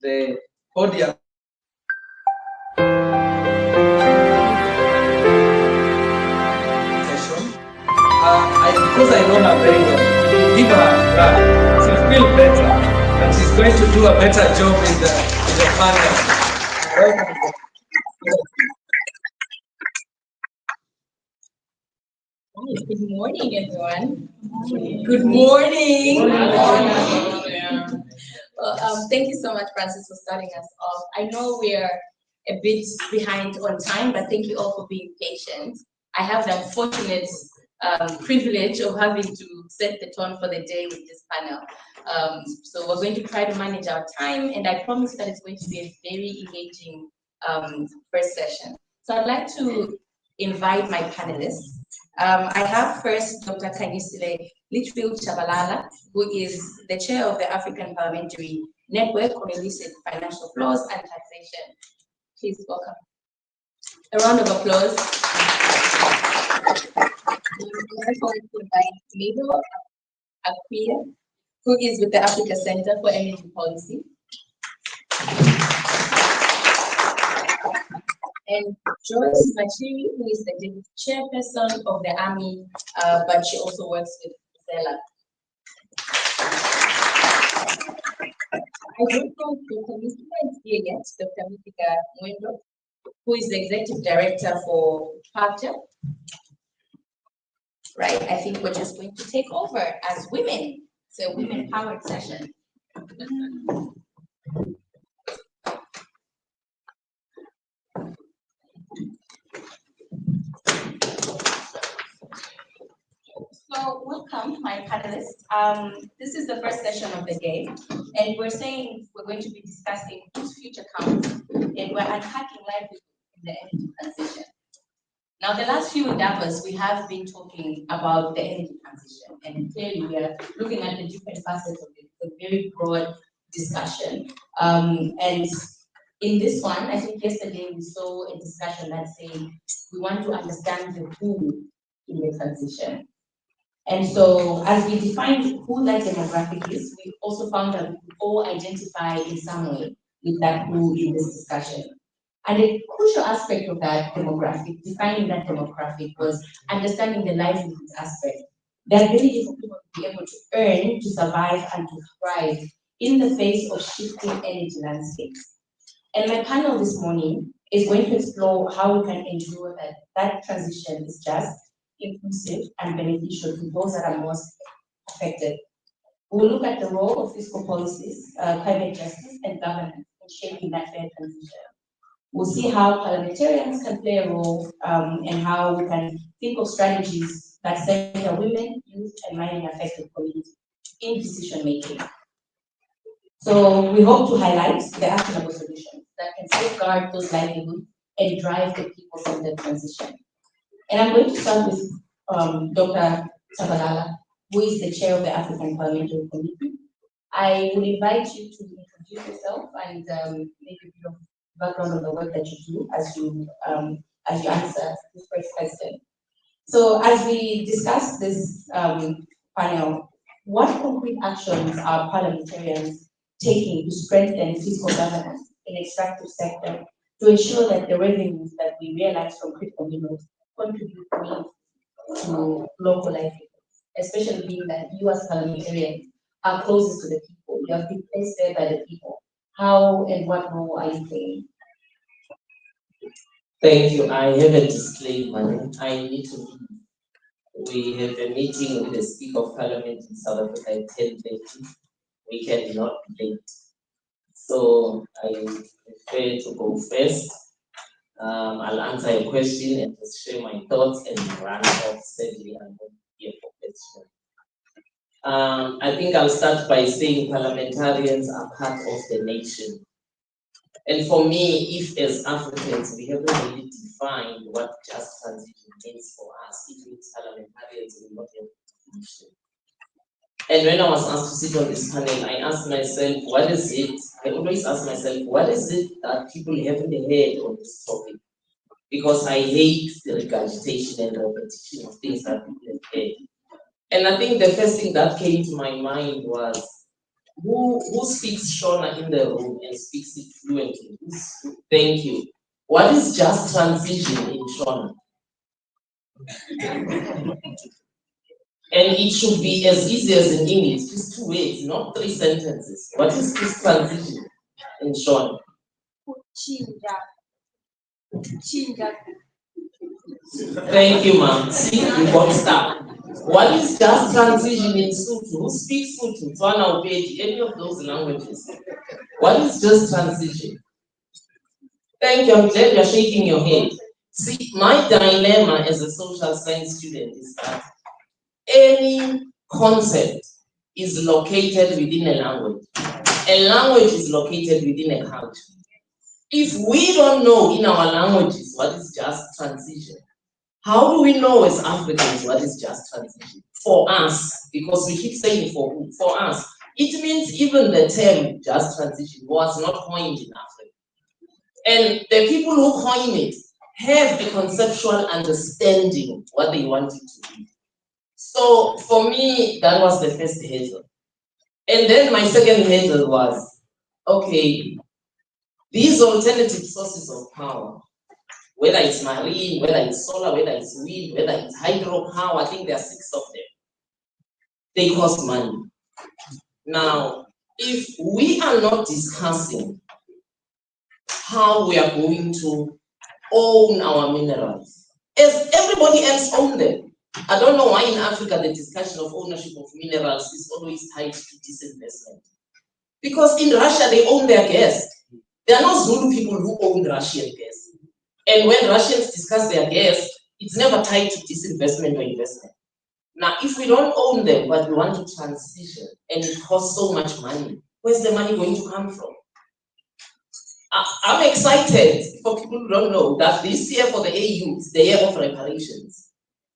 the podium. Because I know her very well, give her a grab. She'll feel better, and she's going to do a better job in the panel. Good morning, everyone. Good morning. Well, thank you so much, Francis, for starting us off. I know we're a bit behind on time, but thank you all for being patient. I have the unfortunate privilege of having to set the tone for the day with this panel. So we're going to try to manage our time, and I promise that it's going to be a very engaging first session. So I'd like to invite my panelists. I have first Dr. Kanyisile Litchfield Chabalala, who is the chair of the African Parliamentary Network on Illicit Financial Flows and Taxation. Please welcome. A round of applause. I'm going to invite Mabel Akwiya, who is with the Africa Center for Energy Policy. And Joyce Machiri, who is the deputy chairperson of the Army, but she also works with Zella. I don't know if Dr. Mithika is here yet, Dr. Mithika Mwendo, who is the executive director for Factor. Right, I think we're just going to take over as women. It's a women-powered session. So welcome, my panelists. This is the first session of the day, and we're going to be discussing whose future counts, and we're unpacking livelihood in the energy transition. Now, the last few Indabas, we have been talking about the energy transition, and clearly we are looking at the different facets of it. It's a very broad discussion. And in this one, I think yesterday we saw a discussion that said we want to understand the who in the transition. And so, as we defined who that demographic is, we also found that we could all identify in some way with that who in this discussion. And a crucial aspect of that demographic, defining that demographic, was understanding the livelihood aspect. The ability for people to be able to earn, to survive, and to thrive in the face of shifting energy landscapes. And my panel this morning is going to explore how we can ensure that that transition is just, inclusive, and beneficial to those that are most affected. We'll look at the role of fiscal policies, climate justice, and governance in shaping that fair transition. We'll see how parliamentarians can play a role and how we can think of strategies that center women, youth, and mining affected communities in decision making. So we hope to highlight the actionable solutions that can safeguard those livelihoods and drive the people-centered transition. And I'm going to start with Dr. Chabalala, who is the chair of the African Parliamentary Committee. I will invite you to introduce yourself and maybe a bit of background on the work that you do as you answer this first question. So as we discuss this panel, what concrete actions are parliamentarians taking to strengthen fiscal governance in extractive sector to ensure that the revenues that we realize from critical minerals contribute to local livelihoods, especially being that you as parliamentarians are closest to the people, you have been placed there by the people. How and what role are you playing? Thank you. I have a disclaimer. I need to leave. We have a meeting with the Speaker of Parliament in South Africa at 10:30. We cannot be late. So I prefer to go first. I'll answer a question and just share my thoughts and run off. Sadly, I'm not here for questions. I think I'll start by saying parliamentarians are part of the nation. And for me, if as Africans we haven't really defined what just transition means for us, it means parliamentarians will not have a definition. And when I was asked to sit on this panel, I asked myself, what is it? I always ask myself, what is it that people haven't heard on this topic? Because I hate the regurgitation and repetition of things that people have heard. And I think the first thing that came to my mind was Who speaks Shona in the room and speaks it fluently? Thank you. What is just transition in Shona? And it should be as easy as in English, just 2 words, not 3 sentences. What is this transition in Shona? Thank you, ma'am. See, you got stuck. What is just transition in Sotho? Who speaks Sotho? Tswana, Upedi, any of those languages? What is just transition? Thank you. I'm glad you're shaking your head. See, my dilemma as a social science student is that any concept is located within a language. A language is located within a culture. If we don't know in our languages what is just transition, how do we know as Africans what is just transition? For us, because we keep saying for us, it means even the term just transition was not coined in Africa. And the people who coin it have a conceptual understanding what they want it to be. So for me, that was the first hurdle. And then my second hurdle was, okay, these alternative sources of power, whether it's marine, whether it's solar, whether it's wind, whether it's hydropower, I think there are 6 of them. They cost money. Now, if we are not discussing how we are going to own our minerals, as everybody else own them. I don't know why in Africa the discussion of ownership of minerals is always tied to disinvestment. Because in Russia they own their gas. There are no Zulu people who own Russian gas. And when Russians discuss their gas, it's never tied to disinvestment or investment. Now, if we don't own them, but we want to transition, and it costs so much money, where's the money going to come from? I'm excited for people who don't know that this year for the AU is the year of reparations.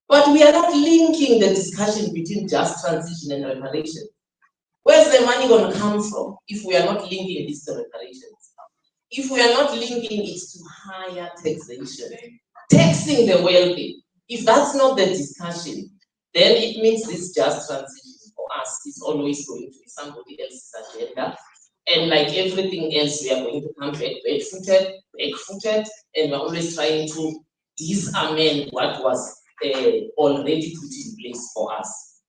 But we are not linking the discussion between just transition and reparation. Where's the money going to come from if we are not linking this to reparations? If we are not linking it to higher taxation, taxing the wealthy, if that's not the discussion, then it means this just transition for us is always going to be somebody else's agenda. And like everything else, we are going to come back-footed, and we're always trying to disamend what was already put in place for us.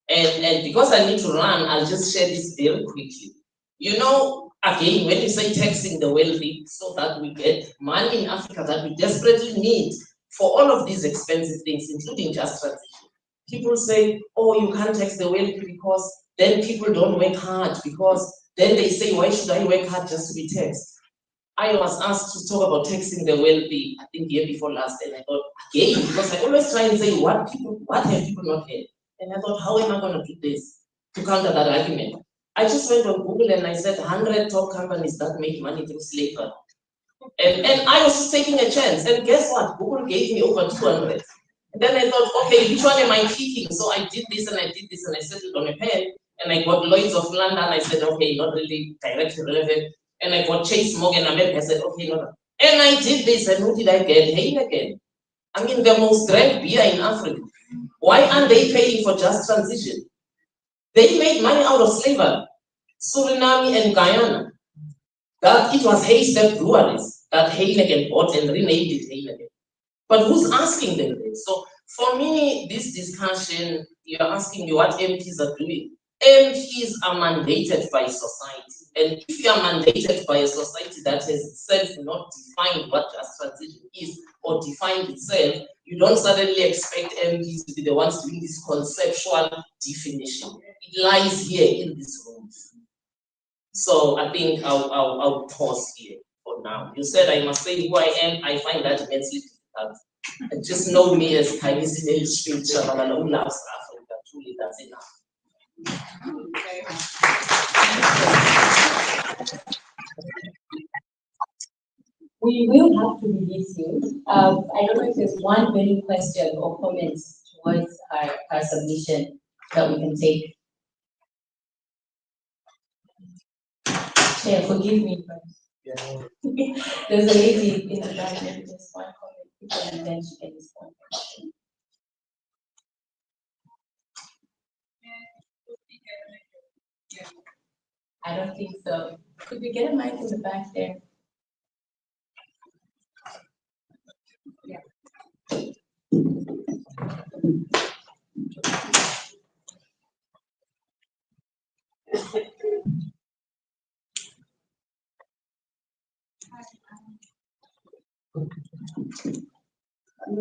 And because I need to run, I'll just share this very quickly. You know, again, when you say taxing the wealthy so that we get money in Africa that we desperately need for all of these expensive things, including just transition, people say, oh, you can't tax the wealthy because then people don't work hard, because then they say, why should I work hard just to be taxed? I was asked to talk about taxing the wealthy, I think the year before last, and I thought, again, because I always try and say, what have people not heard? And I thought, how am I going to do this to counter that argument? I just went on Google and I said 100 top companies that make money through slavery. And I was just taking a chance. And guess what? Google gave me over 200. And then I thought, okay, which one am I picking? So I did this and I did this and I settled on a pen. And I got Lloyds of London. I said, okay, not really directly relevant. And I got Chase Morgan America. I said, okay, not. And I did this. And who did I get? Heineken. I mean, the most drank beer in Africa. Why aren't they paying for just transition? They made money out of slavery. Suriname and Guyana. That it was Haystack breweries that Heineken bought and renamed it Heineken. But who's asking them this? So for me, this discussion, you're asking me what MPs are doing. MPs are mandated by society. And if you are mandated by a society that has itself not defined what just transition is or defined itself, you don't suddenly expect MPs to be the ones doing this conceptual definition. It lies here in this room. So I think I'll pause here for now. You said I must say who I am. I find that immensely difficult. And just know me as Khamis in Street Shabalala who loves Africa. Truly, that's enough. We will have to release you. I don't know if there's one burning question or comments towards our submission that we can take. Chair, forgive me. Yeah. There's a lady in the back, just one comment, and then she can respond. I don't think so. Could we get a mic in the back there? Yeah.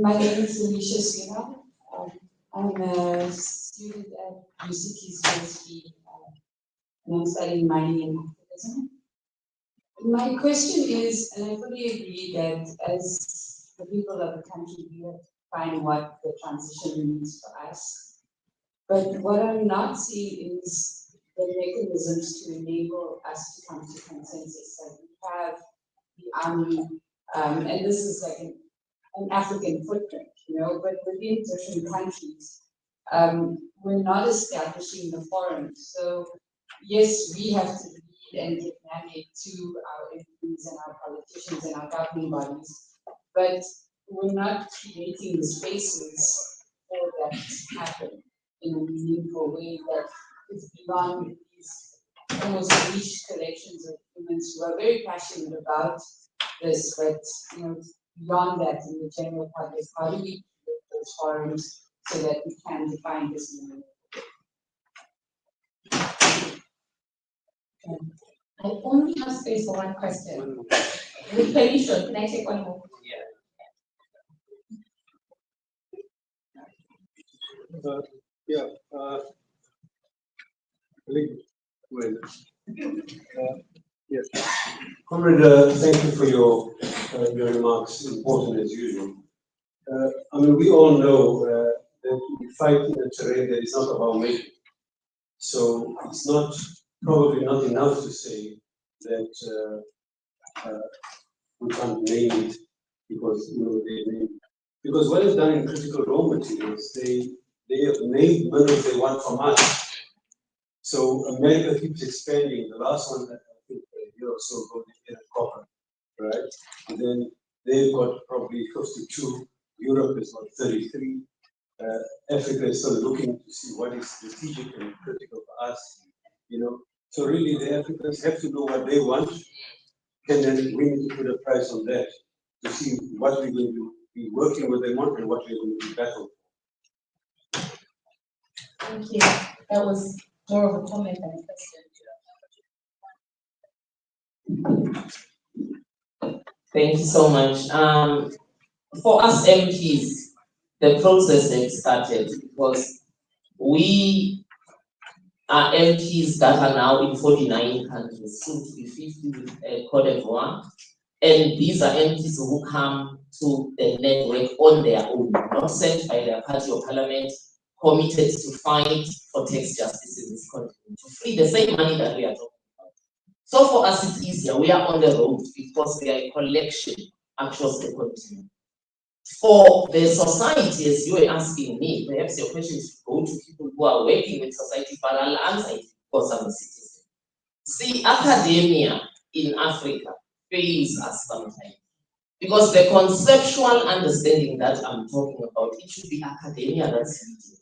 My name is Alicia Sina. I'm a student at UCT's University, and I'm studying mining and activism. My question is, and I fully agree that as the people of the country, we have to find what the transition means for us. But what I'm not seeing is the mechanisms to enable us to come to consensus. Like we have the army, and this is like an African footprint, but within different countries, we're not establishing the forum. So yes, we have to lead and give mandate to our MPs and our politicians and our governing bodies, but we're not creating the spaces for that to happen in a meaningful way that is beyond these almost niche collections of humans who are very passionate about this, but beyond that in the general public, how do we create those forums so that we can define this meaning? I only have space for one question. With permission, can I take one more? Yes. Comrade, thank you for your remarks, important as usual. We all know that we fight in a terrain that is not about making. So it's probably not enough to say that we can't name it because they name it. Because what is done in critical raw materials, they have named minerals they want from us. So America keeps expanding. The last one, I think, a year or so ago, they had copper, right? And then they've got probably close to 2. Europe is about 33. Africa is still looking to see what is strategic and critical for us, So really, the Africans have to know what they want, and then we need to put a price on that to see what we're going to be working with them on and what we're going to be battling for. Thank you. That was more of a comment than a question. Thank you so much. For us MPs, the process had started because we are MPs that are now in 49 countries, soon to be 50 with Cote d'Ivoire. And these are MPs who come to the network on their own, not sent by their party or parliament, committed to fight for tax justice in this country, to free the same money that we are talking about. So for us, it's easier. We are on the road because we are a collection across the continent. For the society, as you were asking me, perhaps your question is to go to people who are working with society, but I'll answer it because I'm a citizen. See, academia in Africa fails us sometimes. Because the conceptual understanding that I'm talking about, it should be academia that's leading.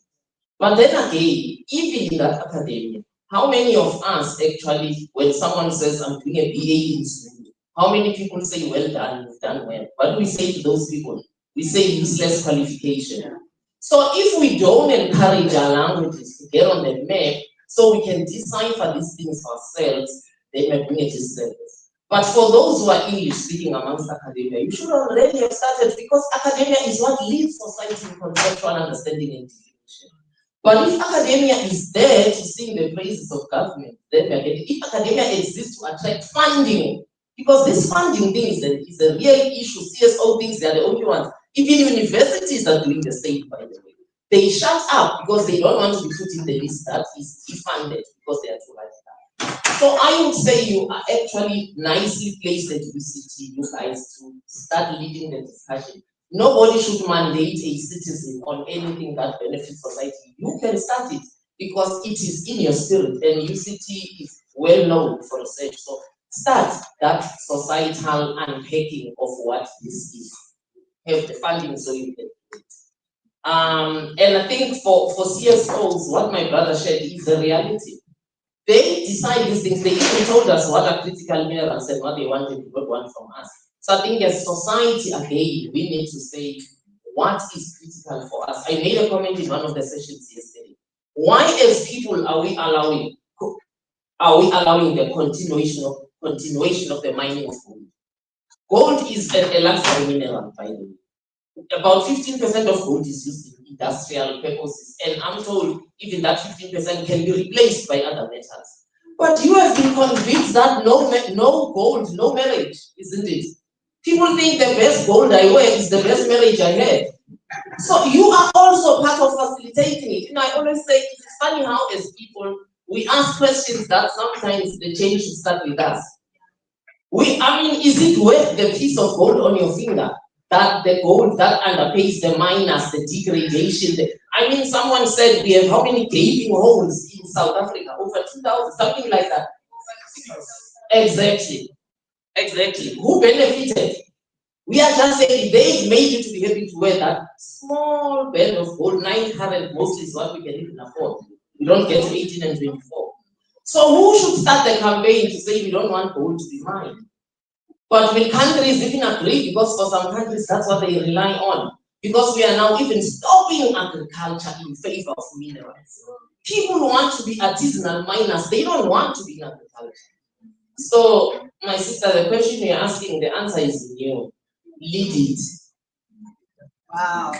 But then again, even in that academia, how many of us actually, when someone says, I'm doing a BA in school, how many people say, well done, you've done well? What do we say to those people? We say useless qualification. So if we don't encourage our languages to get on the map, so we can decipher these things ourselves, then we're doing a disservice. But for those who are English speaking amongst academia, you should already have started, because academia is what leads society in conceptual understanding and definition. But if academia is there to sing the praises of government, then we're getting, if academia exists to attract funding, because this funding thing is a real issue. CSO thinks they're the only ones. Even universities are doing the same, by the way. They shut up because they don't want to be put in the list that is defunded because they are too radical. So I would say you are actually nicely placed at UCT, you guys, to start leading the discussion. Nobody should mandate a citizen on anything that benefits society. You can start it because it is in your spirit, and UCT is well known for research. So start that societal unpacking of what this is. Have the funding so you can do it. And I think for CSOs, what my brother shared is a reality. They decide these things. They even told us what are critical minerals and what they wanted to want from us. So I think as society, again, we need to say what is critical for us. I made a comment in one of the sessions yesterday. Why, as people, are we allowing the continuation of the mining of gold? Gold is a luxury mineral, by the way. About 15% of gold is used in industrial purposes, and I'm told even that 15% can be replaced by other metals. But you have been convinced that no gold, no marriage, isn't it? People think the best gold I wear is the best marriage I had. So you are also part of facilitating it. I always say it's funny how as people we ask questions that sometimes the change should start with us. Is it worth the piece of gold on your finger? That the gold that underpays the miners, the degradation. Someone said we have how many gaping holes in South Africa? Over 2,000, something like that. Exactly. Who benefited? We are just saying they made you to be happy to wear that small band of gold, 9 carat mostly is what we can even afford. We don't get to 18 and 24. So who should start the campaign to say we don't want gold to be mined? But will countries even agree? Because for some countries, that's what they rely on. Because we are now even stopping agriculture in favor of minerals. People want to be artisanal miners. They don't want to be in agriculture. So, my sister, the question you're asking, the answer is in you. Lead it. Wow.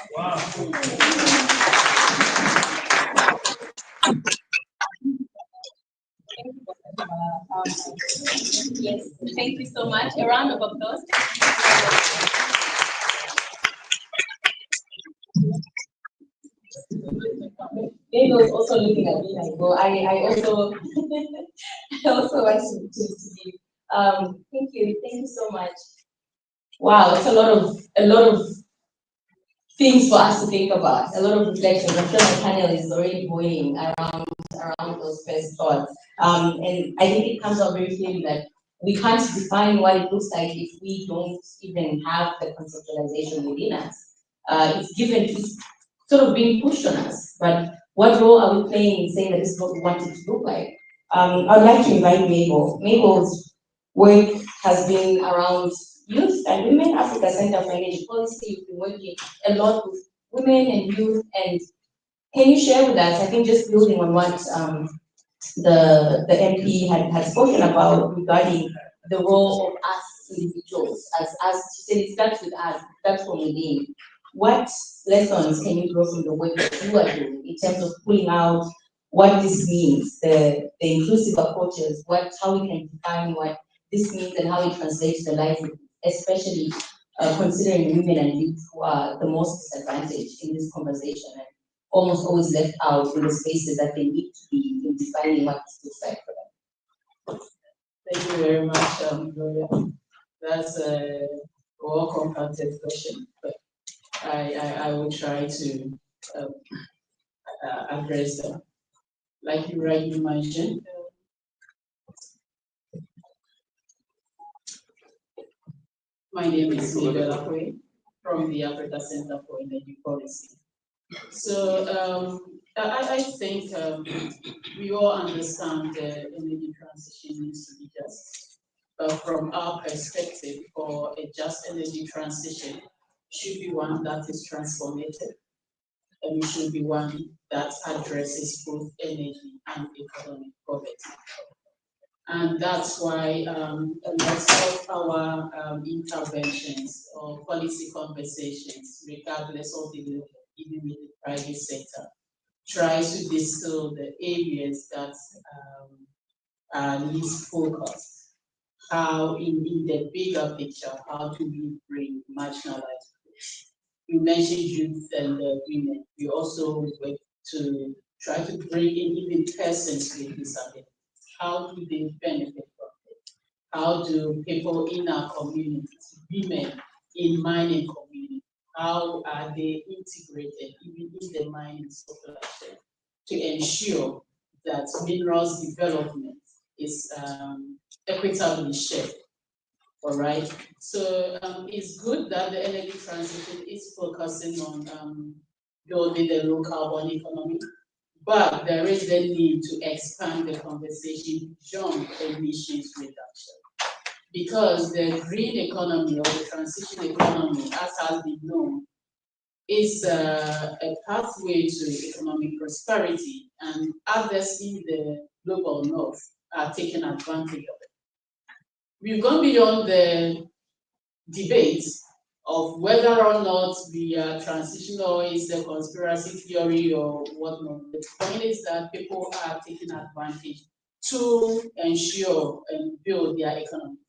Yes, thank you so much. A round of applause. Dave was also looking at me like, well, I also I also want to give. Thank you so much. Wow, it's a lot of things for us to think about, a lot of reflections. I'm sure the panel is already going around those first thoughts. And I think it comes out very clearly that we can't define what it looks like if we don't even have the conceptualization within us. It's sort of being pushed on us, but what role are we playing in saying that this is what we want it to look like? I'd like to invite Mabel. Mabel's work has been around youth and women. Africa Center for Energy Policy, you've been working a lot with women and youth, and can you share with us, I think just building on what the MP had spoken about regarding the role of us individuals, as she said, it starts with us, that's from within. What lessons can you draw from the work that you are doing in terms of pulling out what this means, the inclusive approaches, how we can define what this means and how it translates to life, especially considering women and youth who are the most disadvantaged in this conversation and almost always left out in the spaces that they need to be in defining what this looks like for them. Thank you very much, Gloria. That's a well-compounded question, but I will try to address them. Like you rightly mentioned, my name is Mabel Akwe from the Africa Center for Energy Policy. So I think we all understand the energy transition needs to be just. But from our perspective, for a just energy transition should be one that is transformative, and it should be one that addresses both energy and economic poverty. And that's why lots of our interventions or policy conversations, regardless of the level, even with the private sector, tries to distill the areas that are least focused. How, in the bigger picture, how do we bring marginalized groups? You mentioned youth and women. We also work to try to bring in even persons with disabilities. How do they benefit from it? How do people in our communities, women in mining community, how are they integrated even in the mining supply chain to ensure that minerals development is equitably shared? All right. So it's good that the energy transition is focusing on building the low carbon economy, but there is the need to expand the conversation beyond emissions reduction. Because the green economy or the transition economy, as has been known, is a pathway to economic prosperity, and others in the global north are taking advantage of it. We've gone beyond the debate of whether or not we are transitional, is a conspiracy theory or whatnot. The point is that people are taking advantage to ensure and build their economy.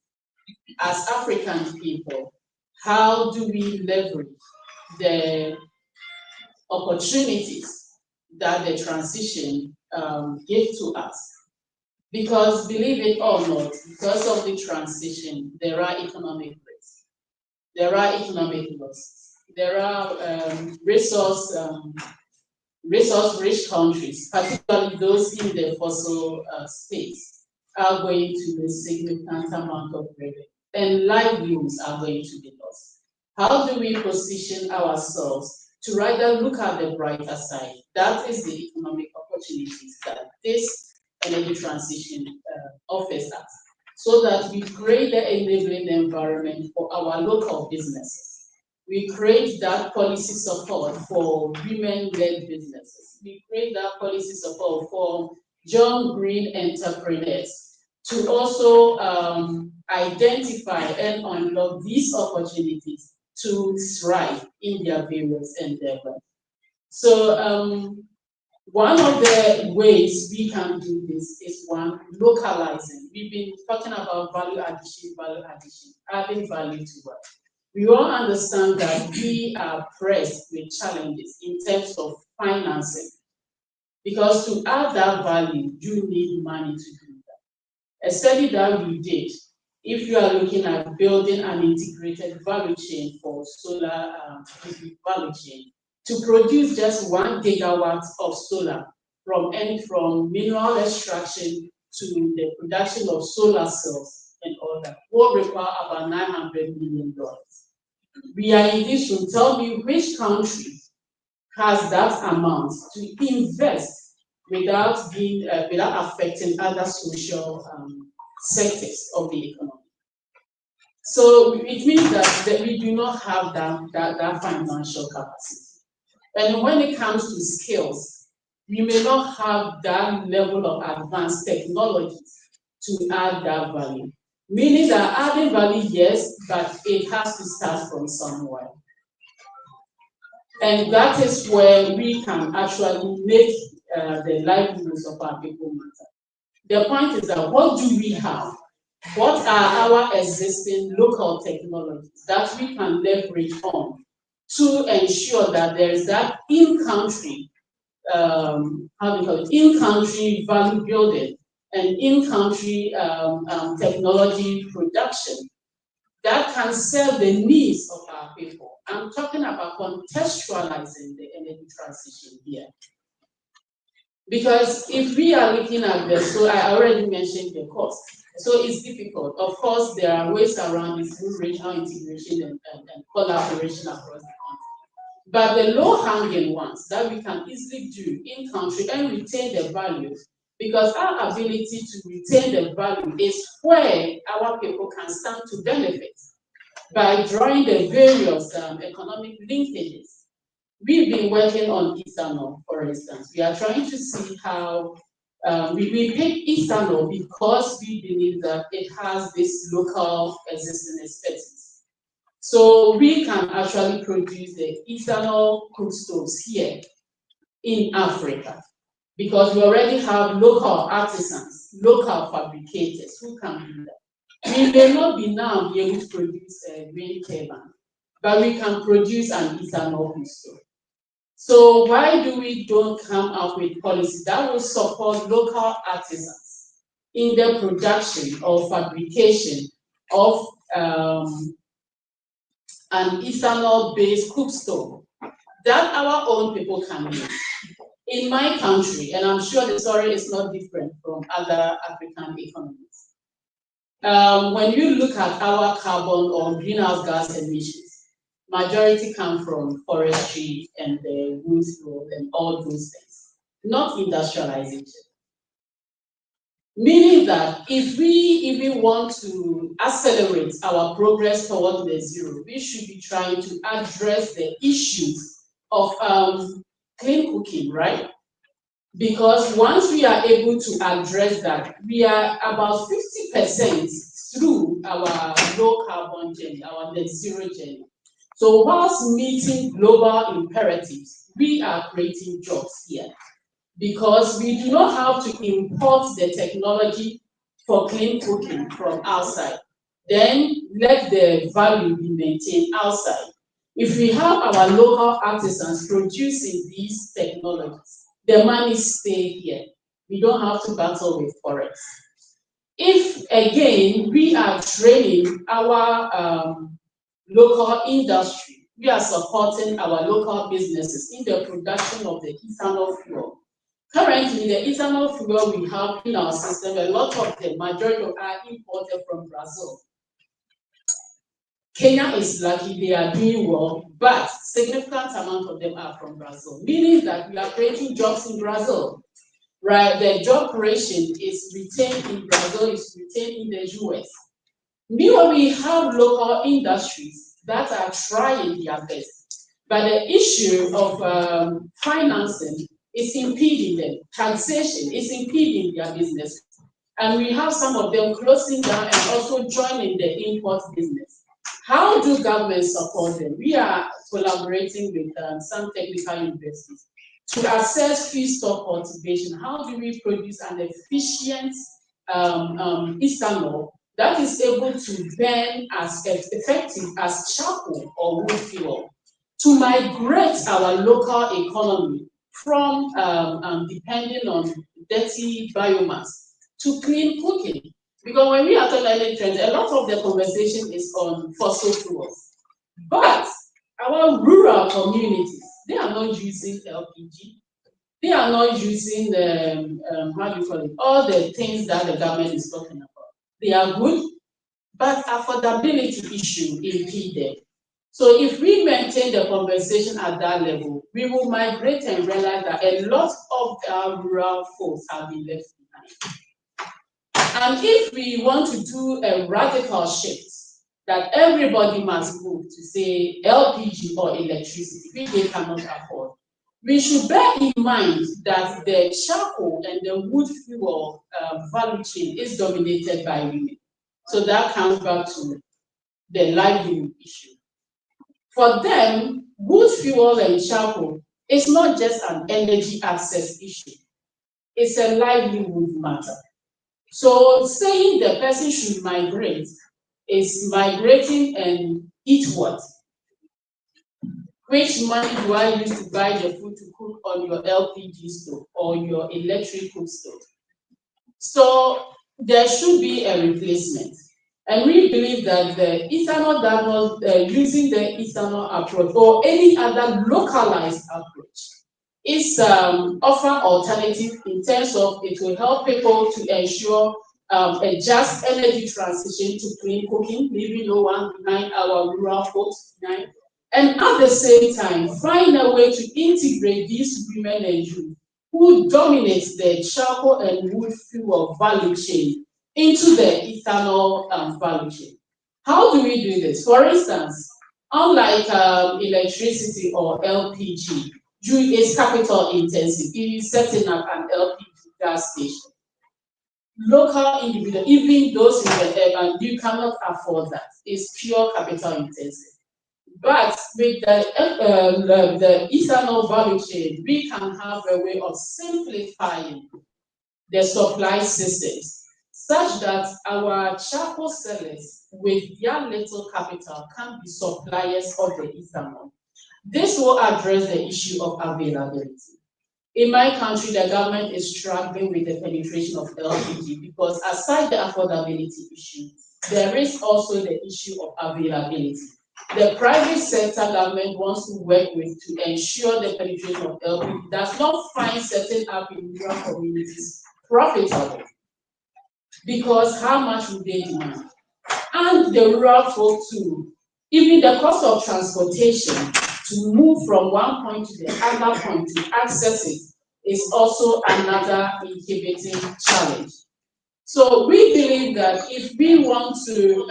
As African people, how do we leverage the opportunities that the transition gives to us? Because believe it or not, because of the transition, there are economic risks. There are economic losses. There are resource-rich countries, particularly those in the fossil states, are going to lose significant amount of revenue, and livelihoods are going to be lost. How do we position ourselves to rather look at the brighter side? That is the economic opportunities that this energy transition offers us, so that we create the enabling environment for our local businesses. We create that policy support for women-led businesses. We create that policy support for young green entrepreneurs to also identify and unlock these opportunities to thrive in their various endeavors. So one of the ways we can do this is one, localizing. We've been talking about value addition, adding value to what? We all understand that we are pressed with challenges in terms of financing, because to add that value, you need money to do that. A study that we did, if you are looking at building an integrated value chain for solar value chain, to produce just 1 gigawatt of solar from mineral extraction to the production of solar cells and all that will require about $900 million. We are in this room. Tell me which country has that amount to invest without affecting other social sectors of the economy. So it means that we do not have that financial capacity. And when it comes to skills, we may not have that level of advanced technologies to add that value. Meaning that adding value, yes, but it has to start from somewhere. And that is where we can actually make the livelihoods of our people matter. The point is that what do we have? What are our existing local technologies that we can leverage on to ensure that there is that in-country, in-country value building and in-country technology production that can serve the needs of our people? I'm talking about contextualizing the energy transition here. Because if we are looking at this, so I already mentioned the cost. So it's difficult. Of course, there are ways around it through regional integration and collaboration across the country. But the low-hanging ones that we can easily do in country and retain the value, because our ability to retain the value is where our people can stand to benefit by drawing the various economic linkages. We've been working on ethanol, for instance. We are trying to see how we pick ethanol because we believe that it has this local existing expertise. So we can actually produce the ethanol cook stoves here in Africa, because we already have local artisans, local fabricators who can do that. We may not be able to produce a green turbine, but we can produce an ethanol cook stove. So why do we don't come up with policies that will support local artisans in the production or fabrication of an ethanol-based cook stove that our own people can use? In my country, and I'm sure the story is not different from other African economies, when you look at our carbon or greenhouse gas emissions, majority come from forestry and the wood growth and all those things. not industrialization. Meaning that if we even want to accelerate our progress toward net zero, we should be trying to address the issues of clean cooking, right? Because once we are able to address that, we are about 50% through our low carbon journey, our net zero journey. So whilst meeting global imperatives, we are creating jobs here because we do not have to import the technology for clean cooking from outside. Then let the value be maintained outside. If we have our local artisans producing these technologies, the money stay here. We don't have to battle with forex. If again we are training our local industry, we are supporting our local businesses in the production of the ethanol fuel. Currently, the ethanol fuel we have in our system, a lot of the majority are imported from Brazil. Kenya is lucky, they are doing well, but significant amount of them are from Brazil, meaning that we are creating jobs in Brazil, right? The job creation is retained in Brazil, is retained in the US. Meanwhile, we have local industries that are trying their best, but the issue of financing is impeding them. Taxation is impeding their business. And we have some of them closing down and also joining the import business. How do governments support them? We are collaborating with some technical universities to assess feedstock cultivation. How do we produce an efficient ethanol that is able to burn as effective as charcoal or wood fuel to migrate our local economy from depending on dirty biomass to clean cooking? Because when we are talking about trends, a lot of the conversation is on fossil fuels. But our rural communities, they are not using LPG. They are not using how do you call it, all the things that the government is talking about. They are good, but affordability issue impede them. So if we maintain the conversation at that level, we will migrate and realize that a lot of our rural folks have been left behind. And if we want to do a radical shift, that everybody must move to say LPG or electricity, which they cannot afford, we should bear in mind that the charcoal and the wood fuel value chain is dominated by women. So that comes back to the livelihood issue. For them, wood fuel and charcoal is not just an energy access issue, it's a livelihood matter. So saying the person should migrate is migrating and eat what? Which money do I use to buy the food to cook on your LPG stove or your electric cook stove? So there should be a replacement. And we believe that the ethanol that was using the ethanol approach or any other localized approach is offer alternative in terms of it will help people to ensure a just energy transition to clean cooking, leaving no one behind, our rural folks behind. And at the same time, find a way to integrate these women and youth who dominate the charcoal and wood fuel value chain into the ethanol value chain. How do we do this? For instance, unlike electricity or LPG, is capital intensive. It is setting up an LPG gas station. Local individual, even those in the urban, you cannot afford that. It's pure capital intensive. But with the ethanol value chain, we can have a way of simplifying the supply systems such that our charcoal sellers with their little capital can be suppliers of the ethanol. This will address the issue of availability. In my country, the government is struggling with the penetration of LPG because aside the affordability issue, there is also the issue of availability. The private sector government wants to work with to ensure the penetration of LPG does not find setting up in rural communities profitable. Because how much would they demand? And the rural folk too, even the cost of transportation to move from one point to the other point to access it is also another inhibiting challenge. So we believe that if we want to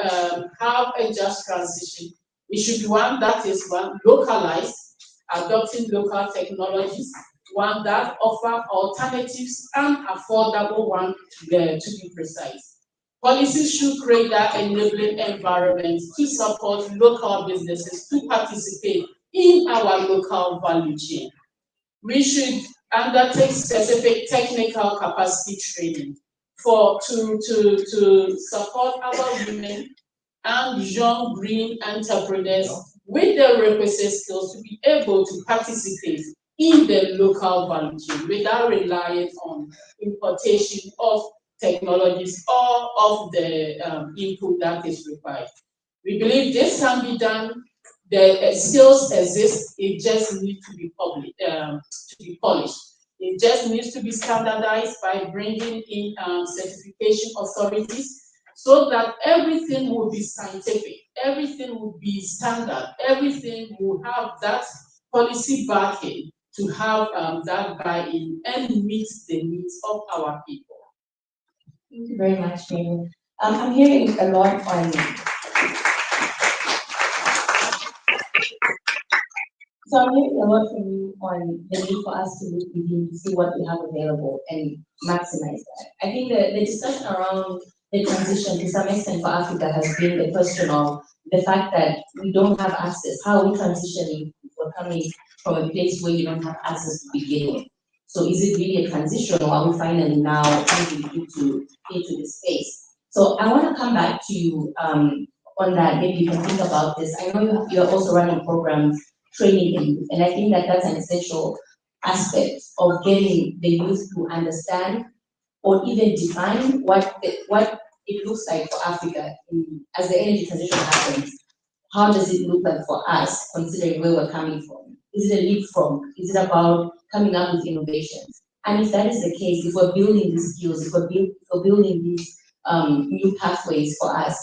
have a just transition, it should be one that is localized, adopting local technologies, one that offer alternatives and affordable one to be precise. Policies should create that enabling environment to support local businesses to participate in our local value chain. We should undertake specific technical capacity training to support our women and young green entrepreneurs with the requisite skills to be able to participate in the local value chain without relying on importation of technologies or of the input that is required. We believe this can be done. The skills exist, it just needs to be polished. It just needs to be standardized by bringing in certification authorities so that everything will be scientific, everything will be standard, everything will have that policy backing to have that buy-in and meet the needs of our people. Thank you very much, Mary. I'm hearing a lot on. So I'm hearing a lot from you on the need for us to look within to see what we have available and maximize that. I think the discussion around the transition to some extent for Africa has been the question of the fact that we don't have access. How are we transitioning if we're coming from a place where you don't have access to begin with? So is it really a transition, or are we finally now moving into the space? So I want to come back to you on that. Maybe you can think about this. I know you're also running programs training the youth, and I think that that's an essential aspect of getting the youth to understand or even define what it looks like for Africa as the energy transition happens. How does it look like for us, considering where we're coming from? Is it a leapfrog? Is it about coming up with innovations? And if that is the case, if we're building these skills, if we're building these new pathways for us,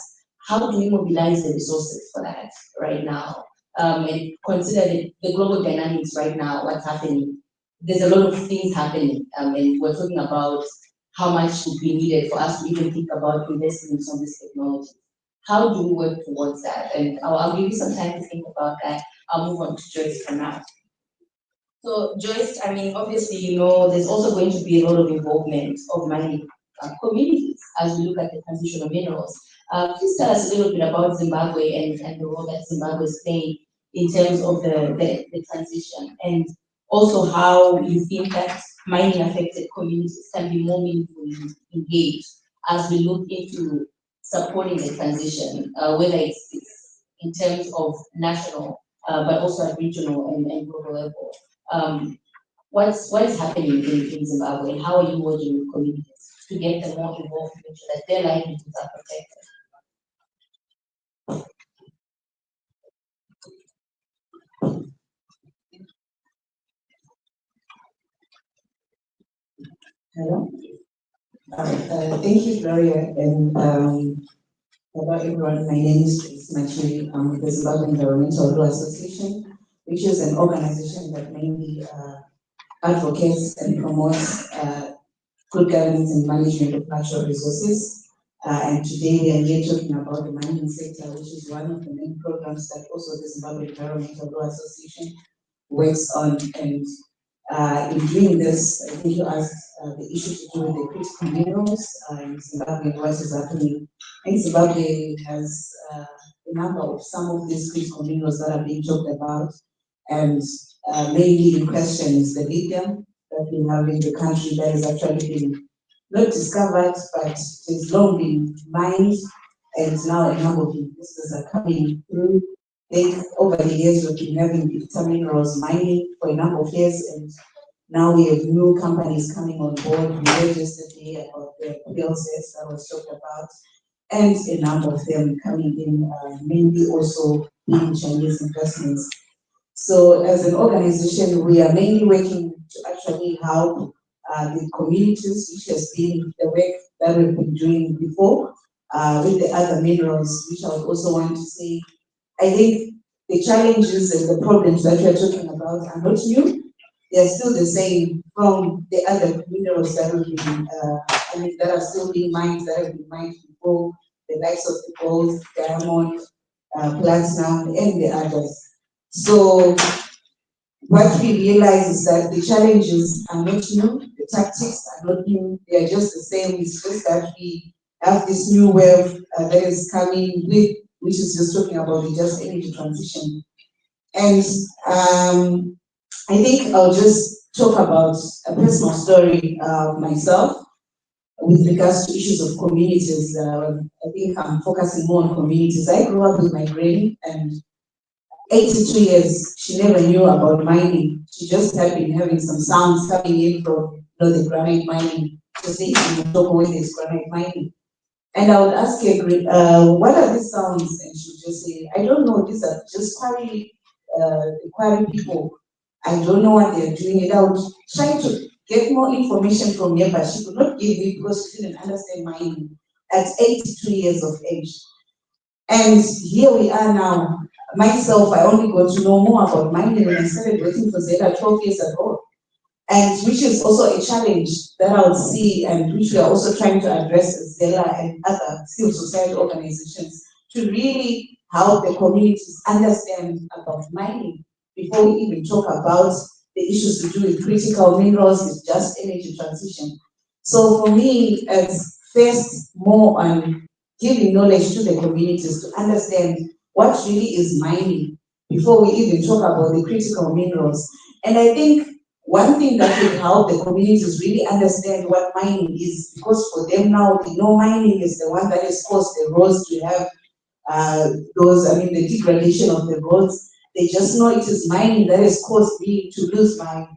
how do we mobilize the resources for that right now? And consider the global dynamics right now, what's happening. There's a lot of things happening, and we're talking about how much would be needed for us to even think about investing in some of this technology. How do we work towards that? And I'll give you some time to think about that. I'll move on to Joyce for now. So Joyce, I mean, obviously, you know, there's also going to be a lot of involvement of mining communities as we look at the transition of minerals. Please tell us a little bit about Zimbabwe and the role that Zimbabwe is playing in terms of the transition, and also how you think that mining affected communities can be more meaningfully engaged as we look into supporting the transition, whether it's in terms of national, but also at regional and global level. What is happening in Zimbabwe? How are you working with communities to get them more involved to make sure that their livelihoods are protected? Hello. Thank you, Gloria, and hello everyone. My name is Joyce Machiri. I'm with the Zimbabwe Environmental Law Association, which is an organization that mainly advocates and promotes good governance and management of natural resources. And today we are here talking about the mining sector, which is one of the main programs that also the Zimbabwe Environmental Law Association works on. And in doing this, I think you asked the issue to do with the critical minerals in Zimbabwe and what is happening. I think Zimbabwe has a number of some of these critical minerals that are being talked about, and mainly in question is the lithium that we have in the country that has actually been not discovered, but it's long been mined, and now a number of investors are coming through. Over the years, we've been having the minerals mining for a number of years, and now we have new companies coming on board. We heard yesterday about the PLCs that was talked about, and a number of them coming in, mainly also in Chinese investments. So as an organization, we are mainly working to actually help the communities, which has been the work that we've been doing before with the other minerals, which I would also want to say, I think the challenges and the problems that we are talking about are not new. they're still the same from the other minerals that have been, that are still being mined, that have been mined before, the likes of the gold, diamond, platinum, and the others. So what we realize is that the challenges are not new, the tactics are not new, they are just the same. It's just that we have this new wave that is coming with, which is just talking about the just energy transition. And I think I'll just talk about a personal story of myself with regards to issues of communities. I think I'm focusing more on communities. I grew up with my granny, and 82 years, she never knew about mining. She just had been having some sounds coming in from the granite mining, just in Mutoko where there's granite mining. And I would ask her, what are these sounds? And she would just say, I don't know, these are just quarry people. I don't know what they're doing. And I would try to get more information from her, but she could not give me because she didn't understand mining at 82 years of age. And here we are now. Myself, I only got to know more about mining when I started working for Zeta 12 years ago. And which is also a challenge that I would see, and which we are also trying to address as Zela and other civil society organizations to really help the communities understand about mining before we even talk about the issues to do with critical minerals, with just energy transition. So for me, it's first more on giving knowledge to the communities to understand what really is mining before we even talk about the critical minerals. And I think one thing that will help the communities really understand what mining is, because for them now, they know mining is the one that has caused the roads to have the degradation of the roads. They just know it is mining that has caused me to lose my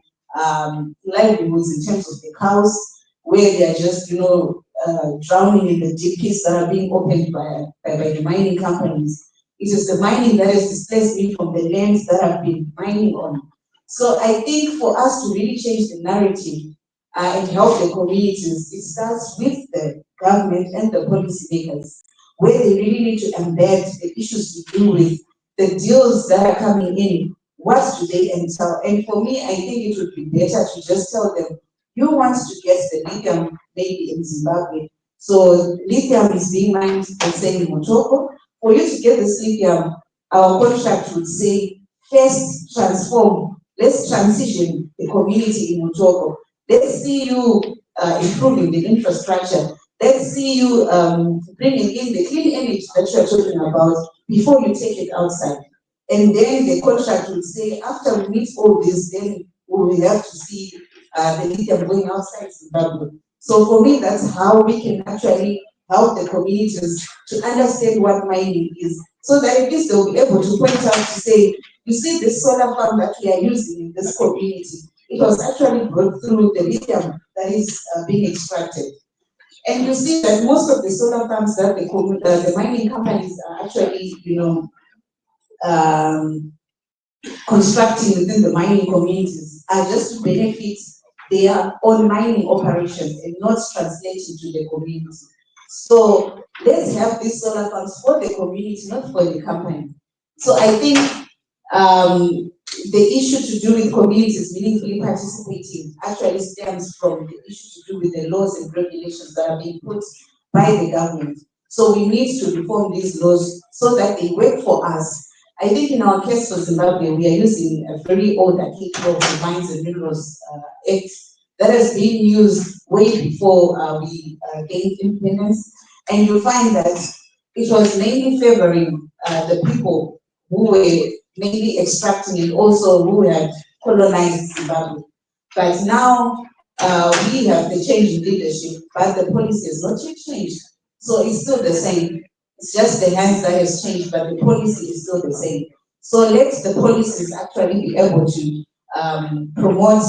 livelihoods in terms of the cows, where they are just, drowning in the deep pits that are being opened by the mining companies. It is the mining that has displaced me from the lands that I've been mining on. So I think for us to really change the narrative and help the communities, it starts with the government and the policymakers, where they really need to embed the issues to do with the deals that are coming in. What do they entail? And for me, I think it would be better to just tell them, you want to get the lithium maybe in Zimbabwe. So lithium is being mined, let's say in Mutoko. For you to get this lithium, our contract would say, first transform. Let's transition the community in Mutoko. Let's see you improving the infrastructure. Let's see you bringing in the clean energy that you're talking about before you take it outside. And then the contract will say, after we meet all this, then we will have to see the lithium going outside Zimbabwe. So for me, that's how we can actually help the communities to understand what mining is, so that at least they'll be able to point out to say, you see this solar farm that we are using in this community, it was actually brought through the lithium that is being extracted. And you see that most of the solar farms that the mining companies are actually, constructing within the mining communities are just to benefit their own mining operations and not translating to the community. So let's have these solar farms for the community, not for the company. So I think the issue to do with communities meaningfully participating actually stems from the issue to do with the laws and regulations that are being put by the government. So we need to reform these laws so that they work for us. I think in our case for Zimbabwe, we are using a very old archaic law, the Mines and Minerals Act, that has been used way before we gained independence. And you'll find that it was mainly favoring the people who were mainly extracting and also who had colonized Zimbabwe. But now we have the change in leadership, but the policy has not yet changed. So it's still the same. It's just the hands that has changed, but the policy is still the same. So let the policies actually be able to promote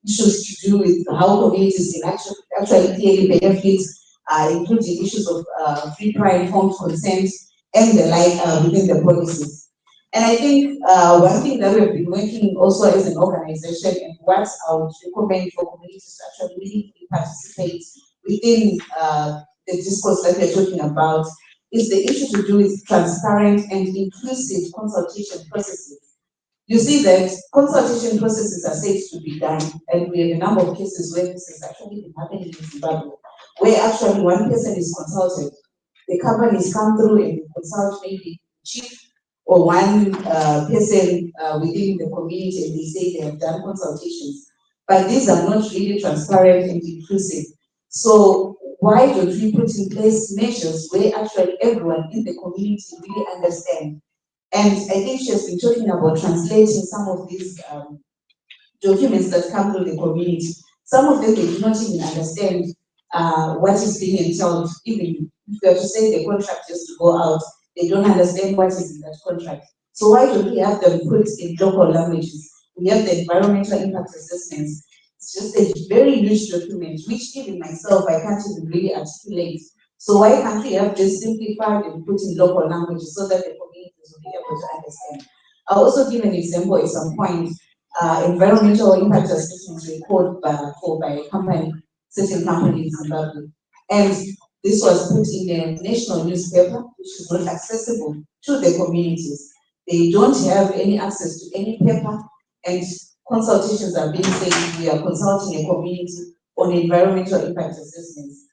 issues to do with how communities can actually clearly benefit, including issues of free, prior, informed consent and the like within the policies. And I think one thing that we've been working also as an organization, and what I would recommend for communities to actually really participate within the discourse that we're talking about, is the issue to do with transparent and inclusive consultation processes. you see that consultation processes are said to be done, and we have a number of cases where this has actually been happening in Zimbabwe, where actually one person is consulted, the companies come through and consult maybe chief or one person within the community, and they say they have done consultations, but these are not really transparent and inclusive. So why don't we put in place measures where actually everyone in the community really understand? And I think she has been talking about translating some of these documents that come through the community. Some of them they do not even understand what is being entailed. Even if they are to say the contract just to go out, they don't understand what is in that contract. So why don't we have them put in local languages? We have the environmental impact assessments. It's just a very huge document, which even myself, I can't even really articulate. So why can't we have this simplified and put in local languages so that the communities will be able to understand? I'll also give an example at some point. Environmental impact assessments report by a company, certain company in Zimbabwe. And this was put in a national newspaper, which is not accessible to the communities. They don't have any access to any paper, and consultations are being said, we are consulting a community on environmental impact assessments.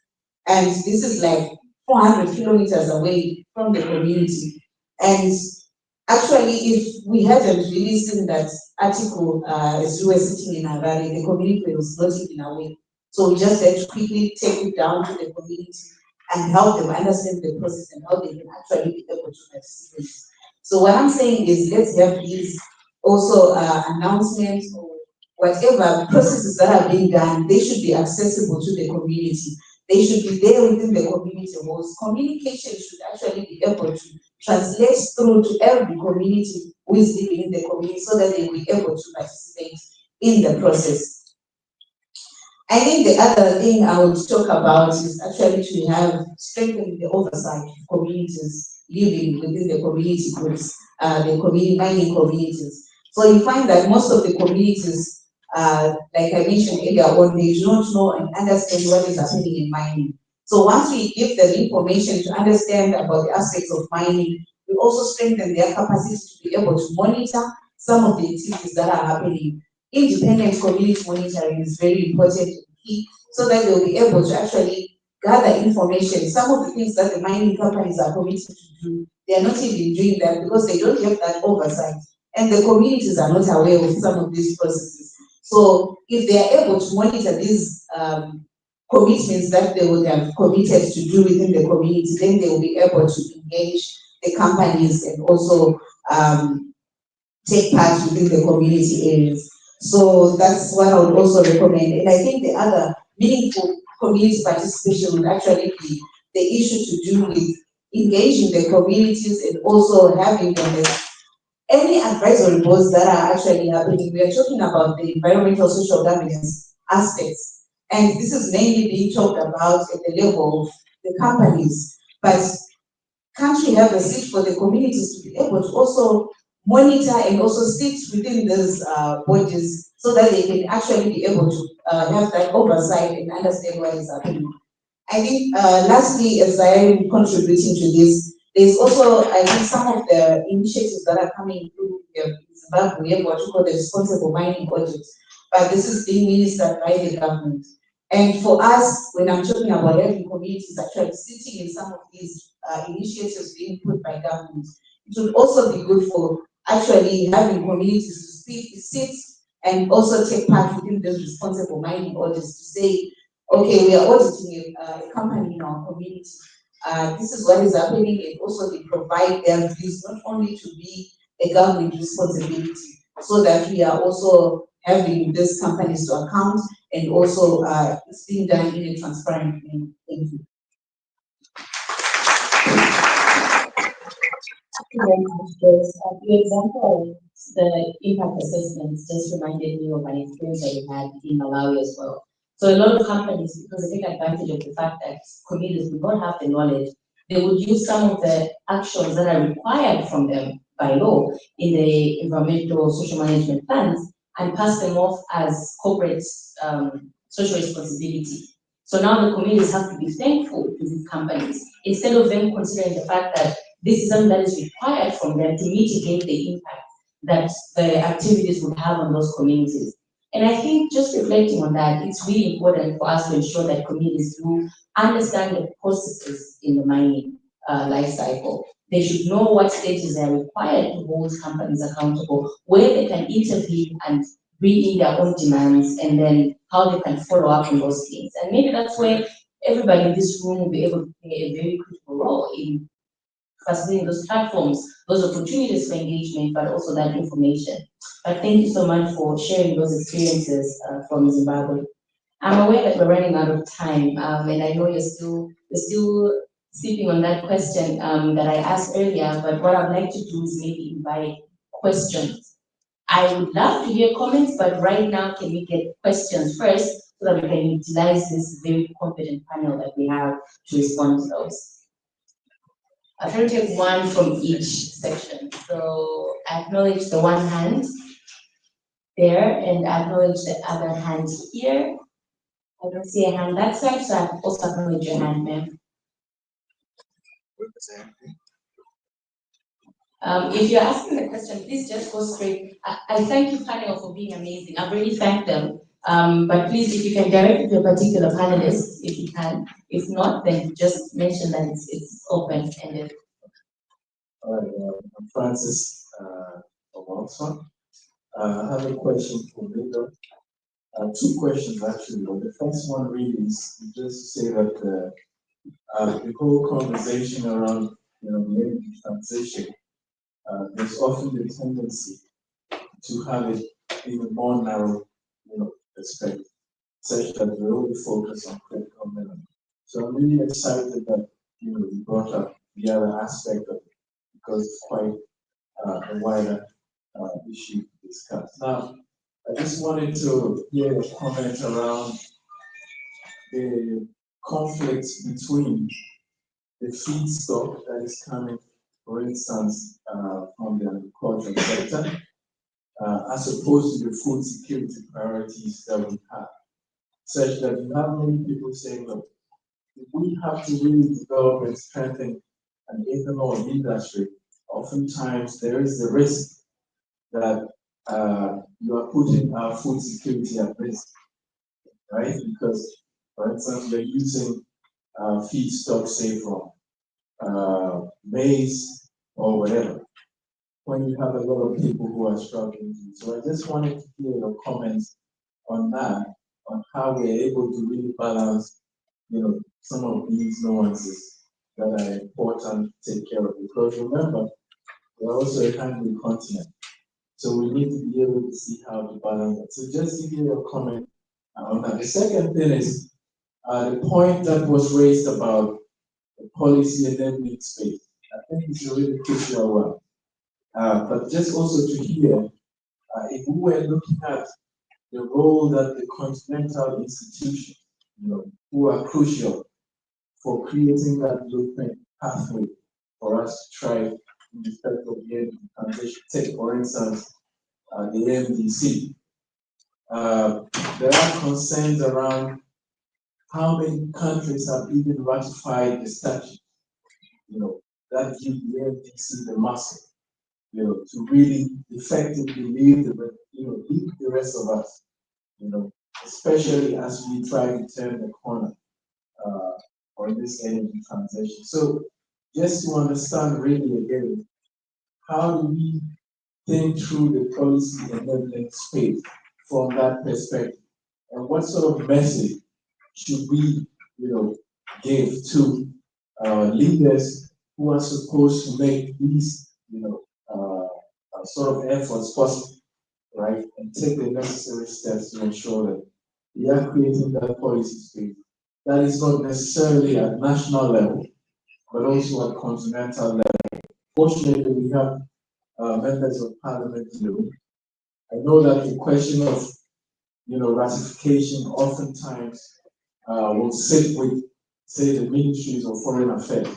And this is like 400 kilometers away from the community. And actually, if we hadn't really seen that article as we were sitting in Harare, the community was not even aware. So we just had to quickly take it down to the community and help them understand the process and how they can actually be able to participate. So what I'm saying is, let's have these also announcements or whatever processes that are being done, they should be accessible to the community. They should be there within the community halls. Communication should actually be able to translate through to every community who is living in the community so that they will be able to participate in the process. I think the other thing I would talk about is actually to have strengthened the oversight of communities living within the community groups, the community mining communities. So you find that most of the communities, like I mentioned earlier on, they do not know and understand what is happening in mining. So once we give them information to understand about the aspects of mining, we also strengthen their capacity to be able to monitor some of the activities that are happening. Independent community monitoring is very important and key so that they'll be able to actually gather information. Some of the things that the mining companies are committed to do, they are not even doing that because they don't have that oversight. And the communities are not aware of some of these processes. So if they are able to monitor these commitments that they would have committed to do within the community, then they will be able to engage the companies and also take part within the community areas. So that's what I would also recommend. And I think the other meaningful community participation would actually be the issue to do with engaging the communities and also having them as any advisory boards that are actually happening. We are talking about the environmental social governance aspects. And this is mainly being talked about at the level of the companies. But can't we have a seat for the communities to be able to also monitor and also sit within those bodies so that they can actually be able to have that oversight and understand what is happening? I think lastly, as I am contributing to this, there's also, I think, some of the initiatives that are coming through in Zimbabwe. We have what we call the responsible mining audit, but this is being ministered by the government. And for us, when I'm talking about having communities actually sitting in some of these initiatives being put by government, it would also be good for actually having communities to sit and also take part within those responsible mining audits to say, okay, we are auditing a company in our community. This is what is happening, and also they provide their views not only to be a government responsibility, so that we are also having these companies to account, and also it's being done in a transparent way. Thank you. Thank you very much, Joyce. The example of the impact assessments just reminded me of an experience that we had in Malawi as well. So a lot of companies, because they take advantage of the fact that communities do not have the knowledge, they would use some of the actions that are required from them by law in the environmental social management plans and pass them off as corporate social responsibility. So now the communities have to be thankful to these companies instead of them considering the fact that this is something that is required from them to mitigate the impact. that the activities would have on those communities. And I think just reflecting on that, it's really important for us to ensure that communities do understand the processes in the mining life cycle. They should know what stages are required to hold companies accountable, where they can intervene and bring in their own demands, and then how they can follow up on those things. And maybe that's where everybody in this room will be able to play a very critical role in facilitating those platforms, those opportunities for engagement, but also that information. But thank you so much for sharing those experiences from Zimbabwe. I'm aware that we're running out of time, and I know you're still sleeping on that question that I asked earlier, but what I'd like to do is maybe invite questions. I would love to hear comments, but right now, can we get questions first so that we can utilize this very competent panel that we have to respond to those? I'm trying to take one from each section. So I acknowledge the one hand there, and I acknowledge the other hand here. I don't see a hand that side, so I also acknowledge your hand, ma'am. If you're asking the question, please just go straight. I thank you, panel, for being amazing. I've already thanked them. But please, if you can direct it to a particular panelist, if you can. If not, then just mention that it's open-ended. All right, I'm Francis from Oxford. I have a question for Linda. Two questions actually. The first one really is just to say that the whole conversation around the energy transition, there's often the tendency to have it in a more narrow perspective, such that we only focus on critical minerals. So I'm really excited that you brought up the other aspect of it, because it's quite a wider issue to discuss. Now, I just wanted to hear a comment around the conflict between the feedstock that is coming, for instance, from the agricultural sector, as opposed to the food security priorities that we have, such that you have many people saying, look, if we have to really develop and strengthen an ethanol industry, oftentimes there is the risk that you are putting our food security at risk, right? Because, for instance, we're using feedstock, say, from maize or whatever, when you have a lot of people who are struggling. So I just wanted to hear your comments on that, on how we're able to really balance, some of these nuances that are important to take care of. Because remember, we're also a hungry continent. So we need to be able to see how to balance that. So just to hear your comment on that. The second thing is the point that was raised about the policy enabling space. I think it's a really crucial one. But just also to hear, if we were looking at the role that the continental institutions, who are crucial for creating that blueprint pathway for us to try in respect of the energy transition. Take, for instance, the MDC. There are concerns around how many countries have even ratified the statute, that give the MDC the muscle, to really effectively lead the rest of us, especially as we try to turn the corner on this energy transition. So just to understand really again, how do we think through the policy enabling space from that perspective? And what sort of message should we, give to leaders who are supposed to make these, sort of efforts possible, right? And take the necessary steps to ensure that we are creating that policy space that is not necessarily at national level, but also at continental level. Fortunately, we have members of parliament in the room. I know that the question of, ratification oftentimes will sit with, say, the ministries of foreign affairs.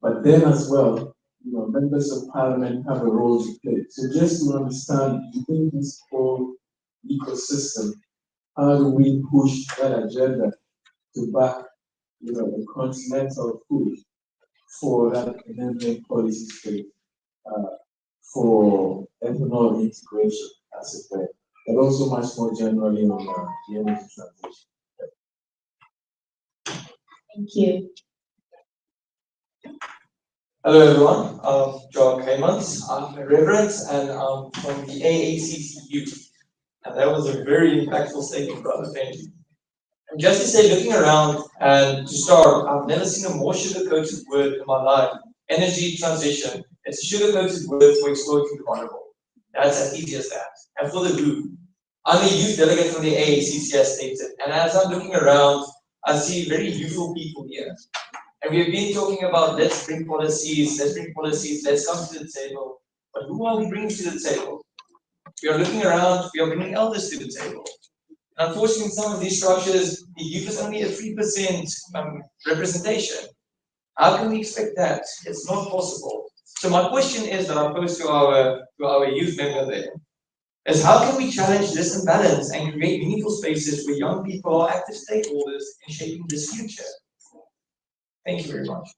But then as well, members of parliament have a role to play. So just to understand within this whole ecosystem, how do we push that agenda to back, the continental push for that enabling policy space for ethanol integration as it were, but also much more generally on the energy transition. Thank you. Hello everyone, I'm Joel Caymans. I'm a reverend and I'm from the AACTU. And that was a very impactful statement, brother. Thank you. And just to say, looking around and to start, I've never seen a more sugar-coated word in my life. Energy transition. It's a sugar-coated word for exploiting the vulnerable. That's as easy as that. And for the who, I'm a youth delegate from the AACC, as stated. And as I'm looking around, I see very youthful people here. And we've been talking about let's bring policies, let's come to the table. But who are we bringing to the table? We are looking around, we are bringing elders to the table. Unfortunately, in some of these structures, the youth is only a 3% representation. How can we expect that? It's not possible. So my question is that I pose to our youth member there is how can we challenge this imbalance and create meaningful spaces where young people are active stakeholders in shaping this future? Thank you very much.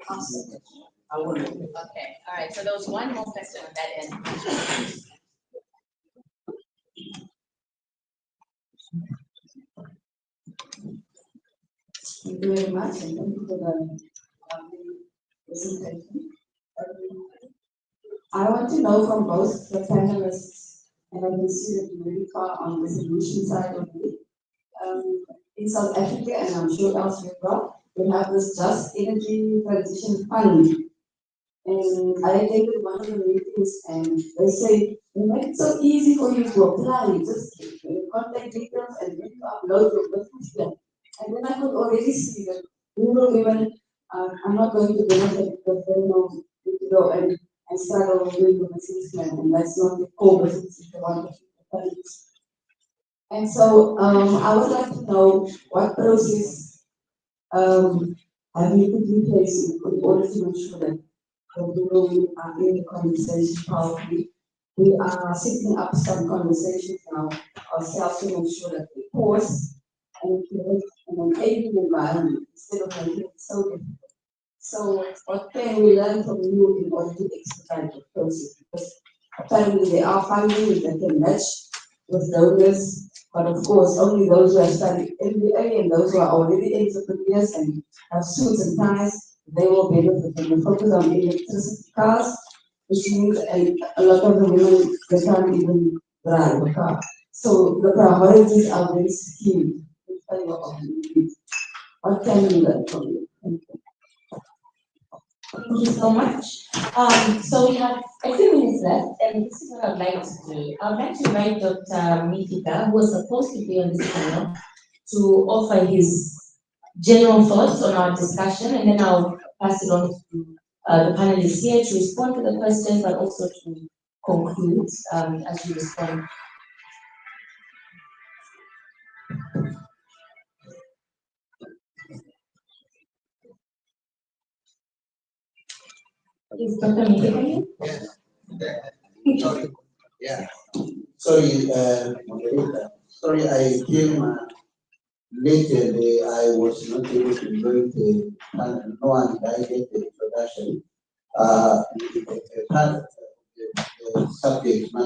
Awesome. Okay, all right, so there was one more question on that end. Thank you very much, and thank you for the presentation. I want to know from both the panelists, and I can see that you're very far on the solution side of it. In South Africa, and I'm sure elsewhere as well, we have this Just Energy Transition Fund. And I attended one of the meetings, and they say, we make it so easy for you to apply, just contact details and then you upload your business plan. And then I could already see that rural women are not going to benefit because they know to go and start over doing the business plan, and that's not the core business, it's the one that you. And so I would like to know what process have you put in place in order to ensure that the rural women are in the conversation powerfully. We are setting up some conversations now ourselves to make sure that we pause and create an enabling environment instead of making it so difficult. So what can we learn from you in order to expedite the process? Because apparently there are funding that can match with donors, but of course only those who have studied MBA and those who are already entrepreneurs and have suits and ties, they will benefit. And we focus on electricity cars, which means a lot of the women, they can't even drive a car. So the priorities are very skewed in favor of the. What can we learn from you? Thank you. Thank you so much. So we have a few minutes left, and this is what I'd like to do. I'd like to invite Dr. Mithika, who was supposed to be on this panel, to offer his general thoughts on our discussion, and then I'll pass it on to the panelists here to respond to the questions, but also to conclude as you respond. Is Dr. Mithika here? Yeah. Sorry, Margarita. Sorry, I came late and I was not able to join the panel. No one guided the introduction. The subject matter